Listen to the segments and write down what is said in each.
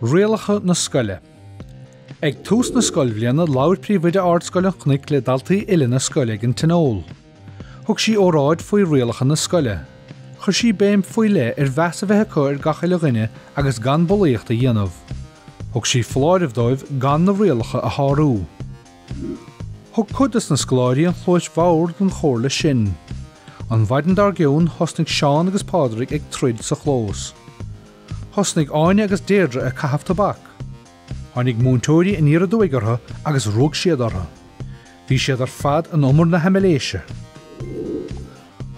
Rialacha na Scoile. Ag tús na Scoile bhliana labhair príomhuide ard-scoile chnoic le daltaí ile na Scoile ag an tinóil. Thug sí óráid faoi Rialacha na Scoile. Chur sí béim faoi le bheas a bheith acu gach ile rinne agus gan bunaithe dhéanamh. Thug sí fláirimh dóibh gan na Rialacha a tharú. Thug cudas na scoláirí an chlóis bhór don chóir le sin. An bhaidan dar giún thosnig Seán agus Pádraig ag tríd sa chlós. Thosnig Áine agus Deirdre a cahabh tabhac. Tháinig múntóirí in iad duigartha agus rúg siad ortha. Bhí siad ar fad an umar na himiléise.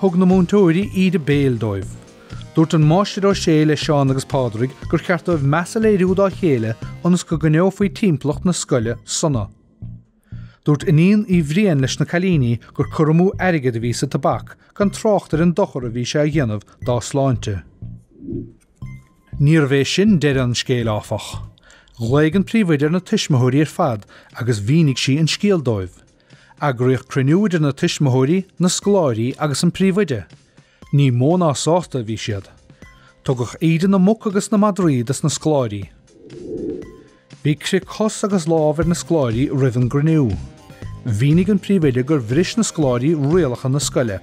Thug na múntóirí iad a béal dóibh. Dúirt an máiste ó sé le Seán agus Pádraig gur ceartdóibh measa le riúd á chéile anas go gneo faoi timplacht na Scoile sonna. Dúirt iníon í bhríon leis na cailíní gur curamú airgid a bhí sa tabhac gan tráchtar an dochar a bhí sé a dhéanamh dá sláinte. Níor bheith sin deir an scéal áfach. Ghlaig an príomhuidir na tuismitheoirí ar fad agus bhínig sí an scéal dóibh. Agraíoch cruinniúidir na tuismitheoirí na scoláirí agus an príomhuide. Ní mó ná sásta bhí siad. Tugach iad na muc agus na Madrid as na scoláirí. Bhí cric cos agus lábhar na scoláirí roimh an gruinniú. Bhínig an príomhuide gur bhris na scoláirí Rialacha na Scoile.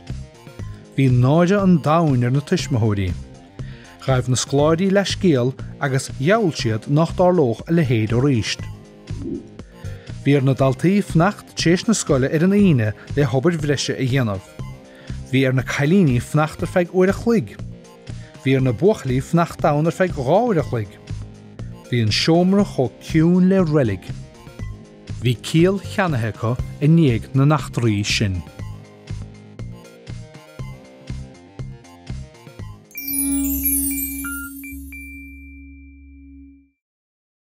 Bhí náide an dain ar na tuismitheoirí. Raibh na scoláirí le scéal agus jaall siad nach darlóch a le héad ó ríist. Bhí ar na daltaí fnacht téis na Scoile ar an aine le hobair bhreise a dhéanamh. Bhí ar na cailíní fnacht ar feadh uair a chluig. Bhí ar na buachlaí fnacht dain ar feadh dhá uair a chluig. Bhí an seomra cho ciún le relig. Bhí cíal cheannaithe acu i níag na nachtarí sin.